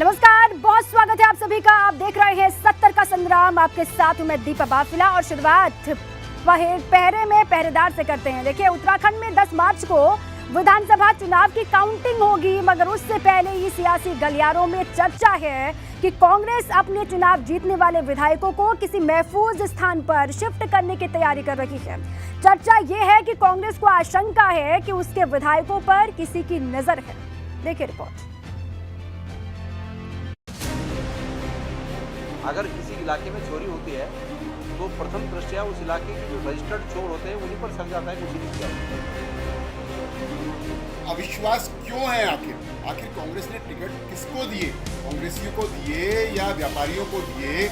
नमस्कार, बहुत स्वागत है आप सभी का। आप देख रहे हैं 70 का संग्राम। आपके साथ हूं मैं दीपा बाफिला और शुरुआत पहरे में पहरेदार से करते हैं। देखिए, उत्तराखंड में 10 मार्च को विधानसभा चुनाव की काउंटिंग होगी, मगर उससे पहले ही सियासी गलियारों में चर्चा है कि कांग्रेस अपने चुनाव जीतने वाले विधायकों को किसी महफूज स्थान पर शिफ्ट करने की तैयारी कर रही है। चर्चा ये है कि कांग्रेस को आशंका है कि उसके विधायकों पर किसी की नजर है। देखिए रिपोर्ट। अगर किसी इलाके में चोरी होती है तो प्रथम दृष्टया उस इलाके के जो रजिस्टर्ड चोर होते हैं उन्हीं पर शक जाता है कि उसी ने किया। अविश्वास क्यों है? आखिर कांग्रेस ने टिकट किसको दिए? कांग्रेसियों को दिए या व्यापारियों को दिए?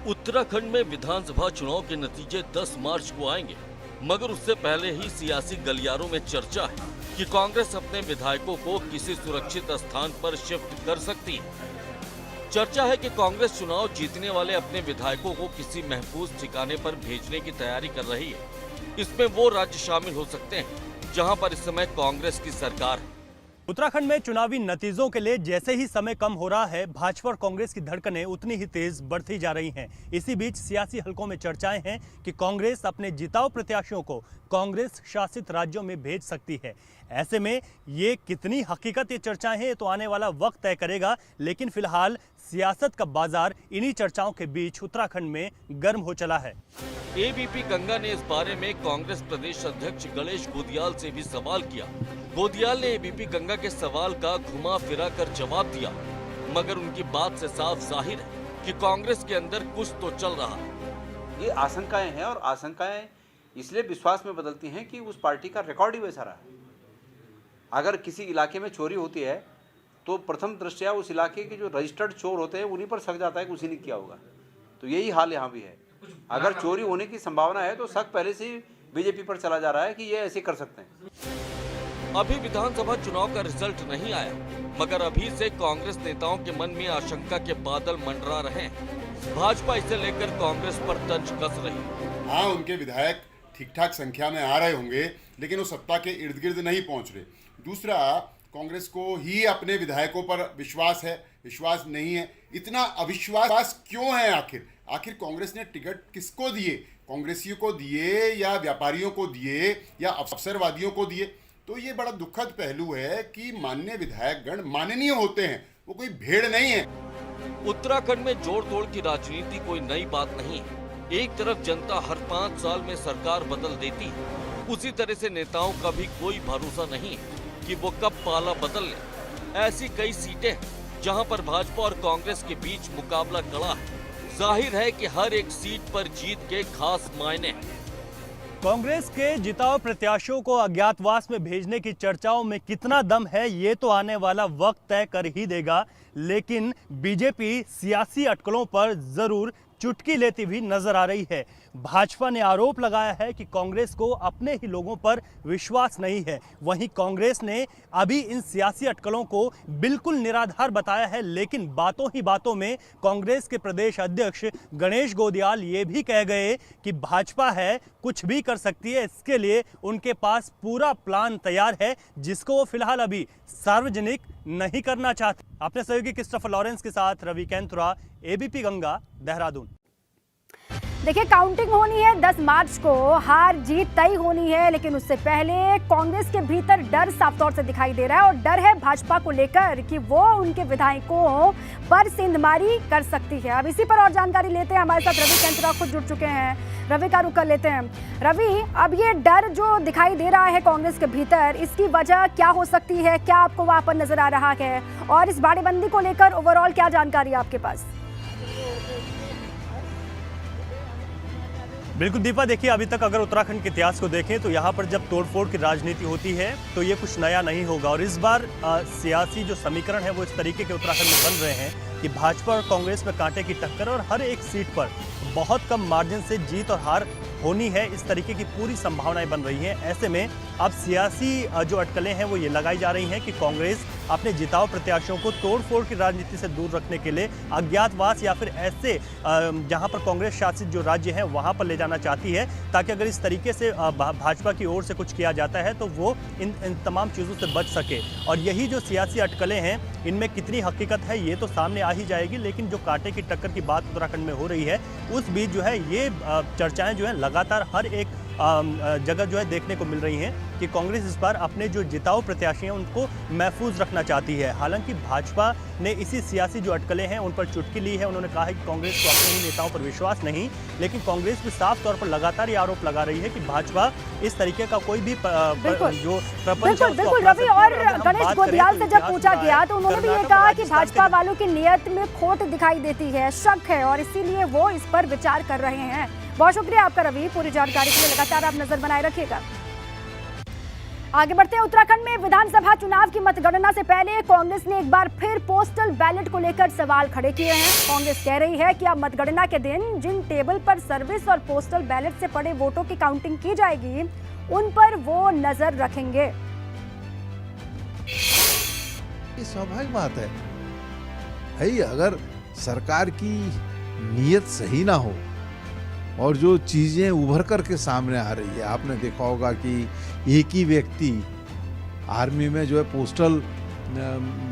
उत्तराखंड में विधानसभा चुनाव के नतीजे 10 मार्च को आएंगे, मगर उससे पहले ही सियासी गलियारों में चर्चा है कि कांग्रेस अपने विधायकों को किसी सुरक्षित स्थान पर शिफ्ट कर सकती है। चर्चा है कि कांग्रेस चुनाव जीतने वाले अपने विधायकों को किसी महफूज ठिकाने पर भेजने की तैयारी कर रही है। इसमें वो राज्य शामिल हो सकते हैं जहां पर इस समय कांग्रेस की सरकार है। उत्तराखंड में चुनावी नतीजों के लिए जैसे ही समय कम हो रहा है, भाजपा और कांग्रेस की धड़कनें उतनी ही तेज बढ़ती जा रही हैं। इसी बीच सियासी हलकों में चर्चाएं हैं कि कांग्रेस अपने जिताऊ प्रत्याशियों को कांग्रेस शासित राज्यों में भेज सकती है। ऐसे में ये कितनी हकीकत ये चर्चाएं हैं, तो आने वाला वक्त तय करेगा। लेकिन फिलहाल सियासत का बाजार इन्हीं चर्चाओं के बीच उत्तराखंड में गर्म हो चला है। एबीपी गंगा ने इस बारे में कांग्रेस प्रदेश अध्यक्ष गणेश गोदियाल से भी सवाल किया। गोदियाल ने एबीपी गंगा के सवाल का घुमा फिरा कर जवाब दिया, मगर उनकी बात से साफ जाहिर है कि कांग्रेस के अंदर कुछ तो चल रहा है। ये आशंकाएं हैं और आशंकाएं इसलिए विश्वास में बदलती हैं कि उस पार्टी का रिकॉर्ड ही वैसा रहा है। अगर किसी इलाके में चोरी होती है तो प्रथम दृष्टया उस इलाके के जो रजिस्टर्ड चोर होते हैं उन्हीं पर शक जाता है कि उसी ने किया होगा। तो यही हाल यहाँ भी है। अगर चोरी होने की संभावना है तो शक पहले से ही बीजेपी पर चला जा रहा है कि ये ऐसे कर सकते हैं। अभी विधानसभा चुनाव का रिजल्ट नहीं आया, मगर अभी से कांग्रेस नेताओं के मन में आशंका के बादल मंडरा रहे हैं। भाजपा इसे लेकर कांग्रेस पर तंज कस रही। हाँ, उनके विधायक ठीक ठाक संख्या में आ रहे होंगे, लेकिन वो सत्ता के इर्द गिर्द नहीं पहुंच रहे। दूसरा, कांग्रेस को ही अपने विधायकों पर विश्वास नहीं है। इतना अविश्वास क्यों है? आखिर कांग्रेस ने टिकट किसको दिए? कांग्रेसियों को दिए या व्यापारियों को दिए या अवसरवादियों को दिए? तो ये बड़ा दुखद पहलू है कि माननीय विधायकगण माननीय होते हैं, वो कोई भेड़ नहीं है। उत्तराखंड में जोड़ तोड़ की राजनीति कोई नई बात नहीं है। एक तरफ जनता हर 5 साल में सरकार बदल देती है, उसी तरह से नेताओं का भी कोई भरोसा नहीं है कि वो कब पाला बदल ले। ऐसी कई सीटें हैं जहां पर भाजपा और कांग्रेस के बीच मुकाबला कड़ा है। जाहिर है कि हर एक सीट पर जीत के खास मायने हैं। कांग्रेस के जिताऊ प्रत्याशियों को अज्ञातवास में भेजने की चर्चाओं में कितना दम है, ये तो आने वाला वक्त तय कर ही देगा। लेकिन बीजेपी सियासी अटकलों पर जरूर चुटकी लेती भी नजर आ रही है। भाजपा ने आरोप लगाया है कि कांग्रेस को अपने ही लोगों पर विश्वास नहीं है। वहीं कांग्रेस ने अभी इन सियासी अटकलों को बिल्कुल निराधार बताया है। लेकिन बातों ही बातों में कांग्रेस के प्रदेश अध्यक्ष गणेश गोदियाल ये भी कह गए कि भाजपा है, कुछ भी कर सकती है। इसके लिए उनके पास पूरा प्लान तैयार है, जिसको वो फिलहाल अभी सार्वजनिक नहीं करना चाहते। अपने सहयोगी क्रिस्टोफर लॉरेंस के साथ रवि कैंथुरा, एबीपी गंगा, देहरादून। देखिए, काउंटिंग होनी है 10 मार्च को, हार जीत तय होनी है। लेकिन उससे पहले कांग्रेस के भीतर डर साफ तौर से दिखाई दे रहा है, और डर है भाजपा को लेकर कि वो उनके विधायकों पर सेंधमारी कर सकती है। अब इसी पर और जानकारी लेते हैं। हमारे साथ रवि कैंथुरा खुद जुड़ चुके हैं। रवि का रुख कर लेते हैं। रवि, अब ये डर जो दिखाई दे रहा है कांग्रेस के भीतर, इसकी वजह क्या हो सकती है? क्या आपको वहां पर नजर आ रहा है? और इस बाड़ेबंदी को लेकर ओवरऑल क्या जानकारी है आपके पास? बिल्कुल दीपा, देखिए, अभी तक अगर उत्तराखंड के इतिहास को देखें तो यहाँ पर जब तोड़फोड़ की राजनीति होती है तो ये कुछ नया नहीं होगा। और इस बार सियासी जो समीकरण है वो इस तरीके के उत्तराखंड में बन रहे हैं कि भाजपा और कांग्रेस में कांटे की टक्कर, और हर एक सीट पर बहुत कम मार्जिन से जीत और हार होनी है, इस तरीके की पूरी संभावनाएं बन रही हैं। ऐसे में अब सियासी जो अटकलें हैं वो ये लगाई जा रही हैं कि कांग्रेस अपने जिताऊ प्रत्याशियों को तोड़फोड़ की राजनीति से दूर रखने के लिए अज्ञातवास या फिर ऐसे जहां पर कांग्रेस शासित जो राज्य हैं वहां पर ले जाना चाहती है, ताकि अगर इस तरीके से भाजपा की ओर से कुछ किया जाता है तो वो इन तमाम चीज़ों से बच सके। और यही जो सियासी अटकलें हैं इनमें कितनी हकीकत है ये तो सामने आ ही जाएगी, लेकिन जो कांटे की टक्कर की बात उत्तराखंड में हो रही है उस बीच जो है ये चर्चाएं जो है लगातार हर एक जगह जो है देखने को मिल रही हैं कि कांग्रेस इस बार अपने जो जिताऊ प्रत्याशी हैं उनको महफूज रखना चाहती है। हालांकि भाजपा ने इसी सियासी जो अटकलें हैं उन पर चुटकी ली है। उन्होंने कहा है कि कांग्रेस को अपने ही नेताओं पर विश्वास नहीं, लेकिन कांग्रेस भी साफ तौर पर लगातार ये आरोप लगा रही है कि भाजपा इस तरीके का कोई भी जो प्रपंच है उसको अपना रवि। और गणेश गोदियाल से जब पूछा गया तो उन्होंने भी ये कहा कि भाजपा वालों की नीयत में खोट दिखाई देती है, शक है, और इसीलिए वो इस पर विचार कर रहे हैं। बहुत शुक्रिया आपका रवि, पूरी जानकारी के लिए लगातार आप नजर बनाए रखिएगा। आगे बढ़ते हैं। उत्तराखंड में विधानसभा चुनाव की मतगणना से पहले कांग्रेस ने एक बार फिर पोस्टल बैलेट को लेकर सवाल खड़े किए हैं। कांग्रेस कह रही है कि अब मतगणना के दिन जिन टेबल पर सर्विस और पोस्टल बैलेट से पड़े वोटों की काउंटिंग की जाएगी उन पर वो नजर रखेंगे। ये स्वाभाविक बात है भाई, अगर सरकार की नीयत सही ना हो और जो चीज़ें उभर कर के सामने आ रही है, आपने देखा होगा कि एक ही व्यक्ति आर्मी में जो है पोस्टल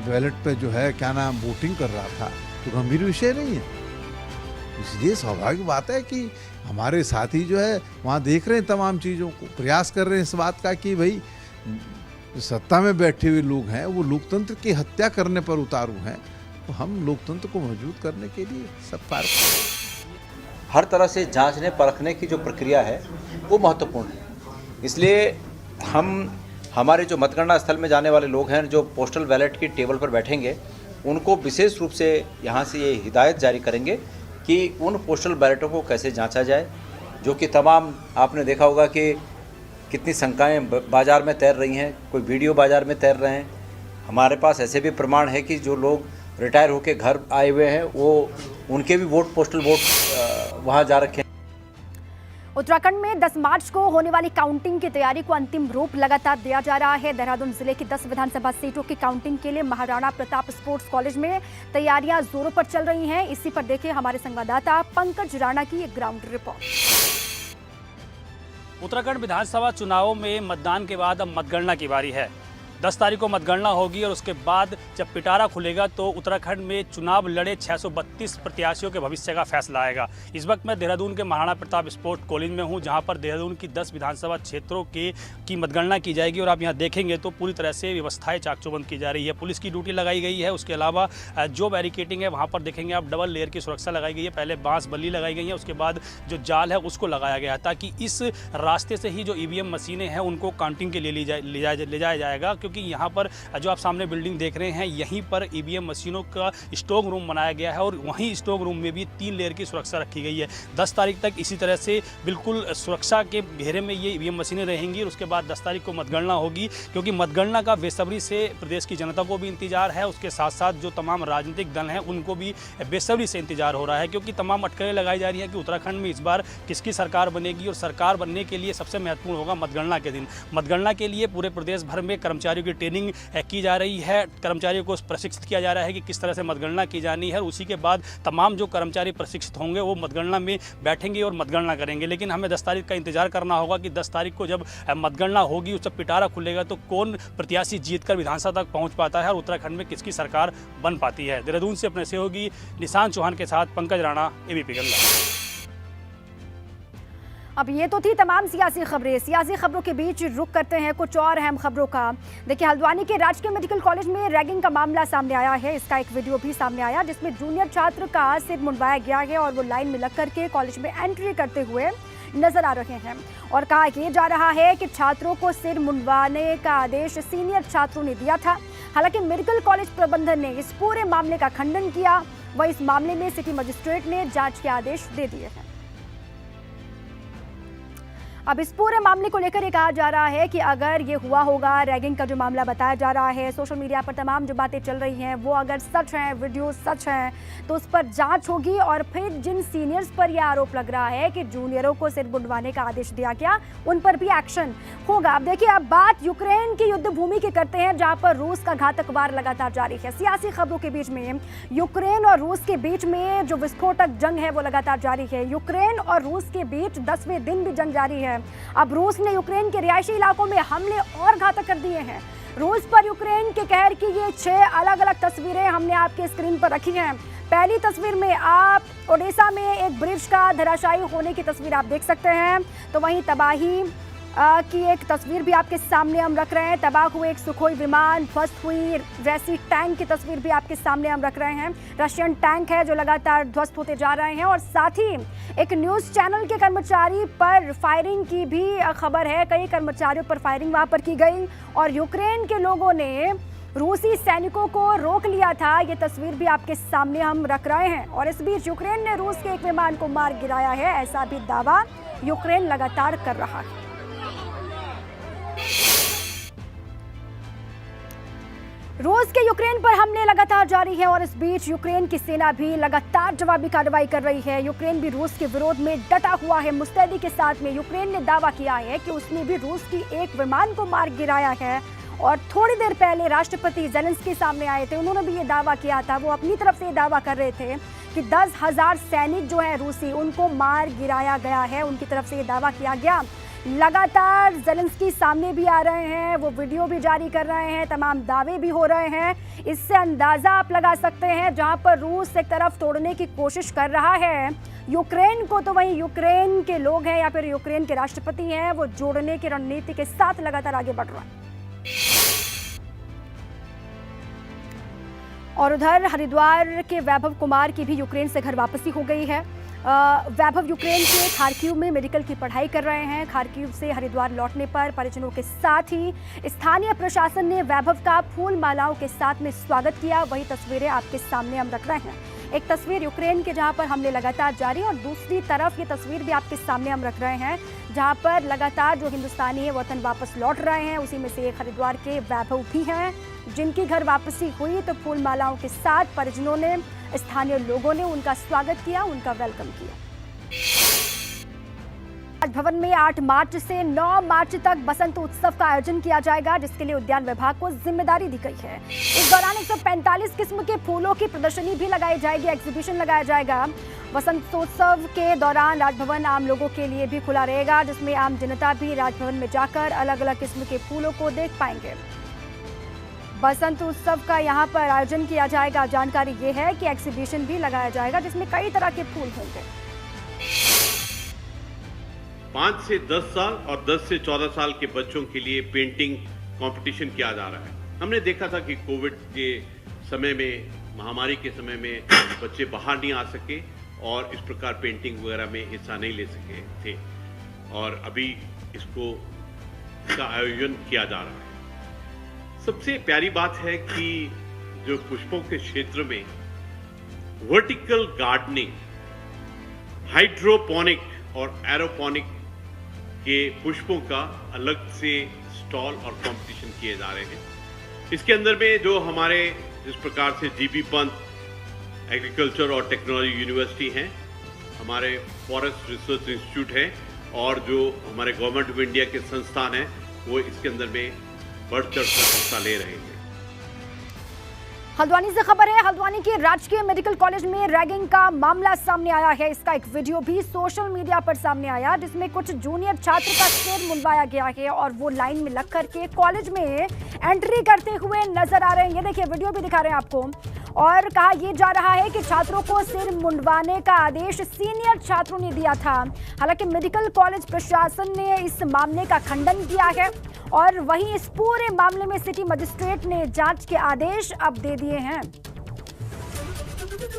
बैलेट पे जो है क्या नाम वोटिंग कर रहा था, तो गंभीर विषय नहीं है। इसलिए स्वाभाविक बात है कि हमारे साथी जो है वहाँ देख रहे हैं तमाम चीज़ों को, प्रयास कर रहे हैं इस बात का कि भाई सत्ता में बैठे हुए लोग हैं वो लोकतंत्र की हत्या करने पर उतारू हैं, तो हम लोकतंत्र को मजबूत करने के लिए सब कार्य हर तरह से जांचने परखने की जो प्रक्रिया है वो महत्वपूर्ण है। इसलिए हमारे जो मतगणना स्थल में जाने वाले लोग हैं जो पोस्टल बैलेट की टेबल पर बैठेंगे उनको विशेष रूप से यहाँ से ये हिदायत जारी करेंगे कि उन पोस्टल बैलेटों को कैसे जांचा जाए, जो कि तमाम आपने देखा होगा कि कितनी शंकाएं बाज़ार में तैर रही हैं, कोई वीडियो बाज़ार में तैर रहे हैं। हमारे पास ऐसे भी प्रमाण है कि जो लोग रिटायर होकर घर आए हुए हैं वो उनके भी पोस्टल वोट वहां जा रखे हैं। उत्तराखंड में 10 मार्च को होने वाली काउंटिंग की तैयारी को अंतिम रूप लगातार दिया जा रहा है। देहरादून जिले की 10 विधानसभा सीटों की काउंटिंग के लिए महाराणा प्रताप स्पोर्ट्स कॉलेज में तैयारियां जोरों पर चल रही हैं। इसी पर देखिए हमारे संवाददाता पंकज राणा की एक ग्राउंड रिपोर्ट। उत्तराखंड विधानसभा चुनावों में मतदान के बाद अब मतगणना की बारी है। 10 तारीख को मतगणना होगी और उसके बाद जब पिटारा खुलेगा तो उत्तराखंड में चुनाव लड़े 632 प्रत्याशियों के भविष्य का फैसला आएगा। इस वक्त मैं देहरादून के महाराणा प्रताप स्पोर्ट्स कॉलेज में हूं, जहां पर देहरादून की 10 विधानसभा क्षेत्रों की मतगणना की जाएगी। और आप यहां देखेंगे तो पूरी तरह से व्यवस्थाएं चाक-चौबंद की जा रही है। पुलिस की ड्यूटी लगाई गई है। उसके अलावा जो बैरिकेटिंग है वहाँ पर देखेंगे आप डबल लेयर की सुरक्षा लगाई गई है। पहले बांस बल्ली लगाई गई है, उसके बाद जो जाल है उसको लगाया गया है, ताकि इस रास्ते से ही जो EVM मशीनें हैं उनको काउंटिंग के लिए ले जाया जाएगा। क्योंकि यहाँ पर जो आप सामने बिल्डिंग देख रहे हैं यहीं पर EVM मशीनों का स्टॉक रूम बनाया गया है और वहीं स्टॉक रूम में भी 3 लेयर की सुरक्षा रखी गई है। 10 तारीख तक इसी तरह से बिल्कुल सुरक्षा के घेरे में ये EVM मशीनें रहेंगी। और उसके बाद 10 तारीख को मतगणना होगी, क्योंकि मतगणना का बेसब्री से प्रदेश की जनता को भी इंतजार है। उसके साथ साथ जो तमाम राजनीतिक दल हैं उनको भी बेसब्री से इंतजार हो रहा है, क्योंकि तमाम अटकलें लगाई जा रही हैं कि उत्तराखंड में इस बार किसकी सरकार बनेगी। और सरकार बनने के लिए सबसे महत्वपूर्ण होगा मतगणना के दिन। मतगणना के लिए पूरे प्रदेश भर में कर्मचारियों की ट्रेनिंग की जा रही है। कर्मचारियों को प्रशिक्षित किया जा रहा है कि किस तरह से मतगणना की जानी है। उसी के बाद तमाम जो कर्मचारी प्रशिक्षित होंगे वो मतगणना में बैठेंगे और मतगणना करेंगे। लेकिन हमें 10 तारीख का इंतजार करना होगा कि 10 तारीख को जब मतगणना होगी, उस जब पिटारा खुलेगा तो कौन प्रत्याशी जीतकर विधानसभा तक पहुंच पाता है और उत्तराखंड में किसकी सरकार बन पाती है। देहरादून से अपने सहयोगी निशांत चौहान के साथ पंकज राणा, ABP गंगा। अब ये तो थी तमाम सियासी खबरें। सियासी खबरों के बीच रुक करते हैं कुछ और अहम खबरों का। देखिए, हल्द्वानी के राजकीय मेडिकल कॉलेज में रैगिंग का मामला सामने आया है। इसका एक वीडियो भी सामने आया जिसमें जूनियर छात्र का सिर मुंडवाया गया है और वो लाइन में लग करके कॉलेज में एंट्री करते हुए नजर आ रहे हैं। और कहा यह जा रहा है कि छात्रों को सिर मुंडवाने का आदेश सीनियर छात्रों ने दिया था। हालांकि मेडिकल कॉलेज प्रबंधन ने इस पूरे मामले का खंडन किया। वह इस मामले में सिटी मजिस्ट्रेट ने जांच के आदेश दे दिए हैं। अब इस पूरे मामले को लेकर ये कहा जा रहा है कि अगर ये हुआ होगा, रैगिंग का जो मामला बताया जा रहा है, सोशल मीडिया पर तमाम जो बातें चल रही हैं वो अगर सच हैं, वीडियो सच हैं, तो उस पर जांच होगी और फिर जिन सीनियर्स पर यह आरोप लग रहा है कि जूनियरों को सिर मुंडवाने का आदेश दिया गया, उन पर भी एक्शन होगा। अब देखिए, अब बात यूक्रेन की युद्ध भूमि की करते हैं, जहां पर रूस का घातक वार लगातार जारी है। सियासी खबरों के बीच में यूक्रेन और रूस के बीच में जो विस्फोटक जंग है वो लगातार जारी है। यूक्रेन और रूस के बीच 10वें दिन भी जंग जारी है। अब रूस ने यूक्रेन के रिहायशी इलाकों में हमले और घातक कर दिए हैं। रूस पर यूक्रेन के कहर की ये 6 अलग-अलग तस्वीरें हमने आपके स्क्रीन पर रखी हैं। पहली तस्वीर में आप ओडेसा में एक ब्रिज का धराशायी होने की तस्वीर आप देख सकते हैं। तो वहीं तबाही की एक तस्वीर भी आपके सामने हम रख रहे हैं। तबाह हुए एक सुखोई विमान, ध्वस्त हुई रैसी टैंक की तस्वीर भी आपके सामने हम रख रहे हैं। रशियन टैंक है जो लगातार ध्वस्त होते जा रहे हैं और साथ ही एक न्यूज़ चैनल के कर्मचारी पर फायरिंग की भी खबर है। कई कर्मचारियों पर फायरिंग वहां पर की गई और यूक्रेन के लोगों ने रूसी सैनिकों को रोक लिया था। ये तस्वीर भी आपके सामने हम रख रहे हैं और इस बीच यूक्रेन ने रूस के एक विमान को मार गिराया है, ऐसा भी दावा यूक्रेन लगातार कर रहा है। रूस के यूक्रेन पर हमले लगातार जारी है और इस बीच यूक्रेन की सेना भी लगातार जवाबी कार्रवाई कर रही है। यूक्रेन भी रूस के विरोध में डटा हुआ है। मुस्तैदी के साथ में यूक्रेन ने दावा किया है कि उसने भी रूस की एक विमान को मार गिराया है और थोड़ी देर पहले राष्ट्रपति ज़ेलेंस्की सामने आए थे, उन्होंने भी ये दावा किया था। वो अपनी तरफ से ये दावा कर रहे थे कि 10,000 सैनिक जो हैं रूसी, उनको मार गिराया गया है, उनकी तरफ से ये दावा किया गया। लगातार ज़ेलेंस्की सामने भी आ रहे हैं, वो वीडियो भी जारी कर रहे हैं, तमाम दावे भी हो रहे हैं। इससे अंदाज़ा आप लगा सकते हैं, जहां पर रूस एक तरफ तोड़ने की कोशिश कर रहा है यूक्रेन को, तो वहीं यूक्रेन के लोग हैं या फिर यूक्रेन के राष्ट्रपति हैं, वो जोड़ने की रणनीति के साथ लगातार आगे बढ़ रहा है। और उधर हरिद्वार के वैभव कुमार की भी यूक्रेन से घर वापसी हो गई है। वैभव यूक्रेन के खार्किव में मेडिकल की पढ़ाई कर रहे हैं। खार्किव से हरिद्वार लौटने पर परिजनों के साथ ही स्थानीय प्रशासन ने वैभव का फूल मालाओं के साथ में स्वागत किया। वही तस्वीरें आपके सामने हम रख रहे हैं। एक तस्वीर यूक्रेन के जहां पर हमले लगातार जारी और दूसरी तरफ ये तस्वीर भी आपके सामने हम रख रहे हैं जहां पर लगातार जो हिंदुस्तानी है वतन वापस लौट रहे हैं। उसी में से एक हरिद्वार के वैभव भी हैं जिनकी घर वापसी हुई, तो फूल मालाओं के साथ परिजनों ने, स्थानीय लोगों ने उनका स्वागत किया, उनका वेलकम किया। राजभवन में 8 मार्च से 9 मार्च तक बसंत उत्सव का आयोजन किया जाएगा, जिसके लिए उद्यान विभाग को जिम्मेदारी दी गई है। इस दौरान 145 किस्म के फूलों की प्रदर्शनी भी लगाई जाएगी, एग्जीबिशन लगाया जाएगा। बसंतोत्सव के दौरान राजभवन आम लोगों के लिए भी खुला रहेगा, जिसमें आम जनता भी राजभवन में जाकर अलग अलग किस्म के फूलों को देख पाएंगे। बसंत उत्सव का यहाँ पर आयोजन किया जाएगा। जानकारी ये है कि एग्जीबिशन भी लगाया जाएगा जिसमें कई तरह के फूल होंगे। 5 से 10 साल और 10 से 14 साल के बच्चों के लिए पेंटिंग कंपटीशन किया जा रहा है। हमने देखा था कि कोविड के समय में, महामारी के समय में बच्चे बाहर नहीं आ सके और इस प्रकार पेंटिंग वगैरह में हिस्सा नहीं ले सके थे, और अभी इसका आयोजन किया जा रहा है। सबसे प्यारी बात है कि जो पुष्पों के क्षेत्र में वर्टिकल गार्डनिंग, हाइड्रोपोनिक और एरोपोनिक के पुष्पों का अलग से स्टॉल और कंपटीशन किए जा रहे हैं। इसके अंदर में जो हमारे जिस प्रकार से जीबी पंत एग्रीकल्चर और टेक्नोलॉजी यूनिवर्सिटी हैं, हमारे फॉरेस्ट रिसर्च इंस्टीट्यूट है और जो हमारे गवर्नमेंट ऑफ इंडिया के संस्थान हैं, वो इसके अंदर में बढ़ चढ़ कर हिस्सा ले रहे हैं। हल्द्वानी से खबर है, हल्द्वानी के राजकीय मेडिकल कॉलेज में रैगिंग का मामला सामने आया है। इसका एक वीडियो भी सोशल मीडिया पर सामने आया जिसमें कुछ जूनियर छात्र का सिर मुंडवाया गया है और वो लाइन में लग करके कॉलेज में एंट्री करते हुए नजर आ रहे हैं। ये देखिए, वीडियो भी दिखा रहे हैं आपको। और कहा यह जा रहा है कि छात्रों को सिर मुंडवाने का आदेश सीनियर छात्रों ने दिया था। हालांकि मेडिकल कॉलेज प्रशासन ने इस मामले का खंडन किया है और वहीं इस पूरे मामले में सिटी मजिस्ट्रेट ने जांच के आदेश अब दे दिए हैं।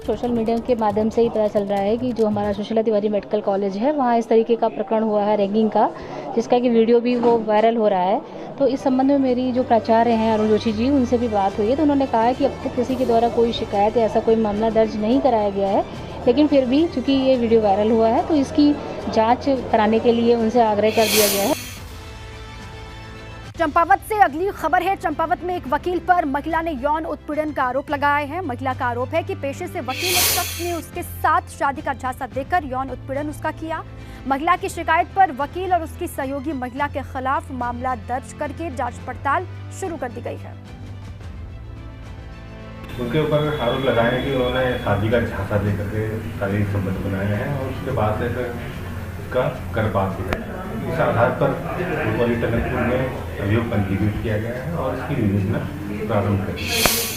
सोशल मीडिया के माध्यम से ही पता चल रहा है कि जो हमारा सुशीला तिवारी मेडिकल कॉलेज है वहाँ इस तरीके का प्रकरण हुआ है रैगिंग का, जिसका कि वीडियो भी वो वायरल हो रहा है। तो इस संबंध में मेरी जो प्राचार्य हैं अरुण जोशी जी, उनसे भी बात हुई है, तो उन्होंने कहा है कि अब तक किसी के द्वारा कोई शिकायत या ऐसा कोई मामला दर्ज नहीं कराया गया है। लेकिन फिर भी चूंकि ये वीडियो वायरल हुआ है तो इसकी जांच कराने के लिए उनसे आग्रह कर दिया गया है। चंपावत से अगली खबर है। चंपावत में एक वकील पर महिला ने यौन उत्पीड़न का आरोप लगाया है। महिला का आरोप है कि पेशे से वकील एक शख्स ने उसके साथ शादी का झांसा देकर यौन उत्पीड़न उसका किया। महिला की शिकायत पर वकील और उसकी सहयोगी महिला के खिलाफ मामला दर्ज करके जांच पड़ताल शुरू कर दी गई है। उनके ऊपर आरोप लगाए हैं कि उन्होंने शादी का झांसा देकर के शारीरिक संबंध बनाए हैं और उसके बाद से फिर उसका गर्भपात हुआ है। इस आधार पर रूपौली टनकपुर में अभियोग पंजीकृत किया गया है और इसकी विवेचना प्रारंभ कर दी है।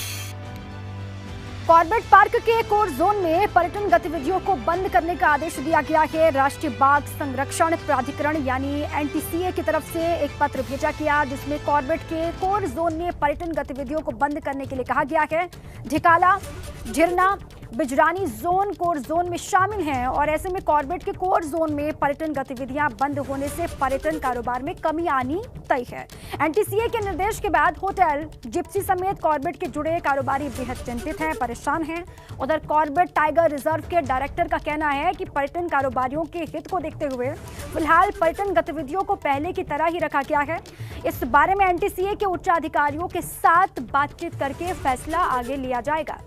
कॉर्बेट पार्क के कोर जोन में पर्यटन गतिविधियों को बंद करने का आदेश दिया गया है। राष्ट्रीय बाघ संरक्षण प्राधिकरण यानी NTCA की तरफ से एक पत्र भेजा गया जिसमें कॉर्बेट के कोर जोन में पर्यटन गतिविधियों को बंद करने के लिए कहा गया है। Dhikala, Jhirna, Bijrani zone core zone में शामिल हैं और ऐसे में कॉर्बेट के कोर जोन में पर्यटन गतिविधियां बंद होने से पर्यटन कारोबार में कमी आनी तय है। NTCA के निर्देश के बाद होटल, जिप्सी समेत कॉर्बेट के जुड़े कारोबारी बेहद चिंतित हैं, परेशान हैं। उधर कॉर्बेट टाइगर रिजर्व के डायरेक्टर का कहना है कि पर्यटन कारोबारियों के हित को देखते हुए फिलहाल पर्यटन गतिविधियों को पहले की तरह ही रखा गया है। इस बारे में NTCA के उच्च अधिकारियों के साथ बातचीत करके फैसला आगे लिया जाएगा।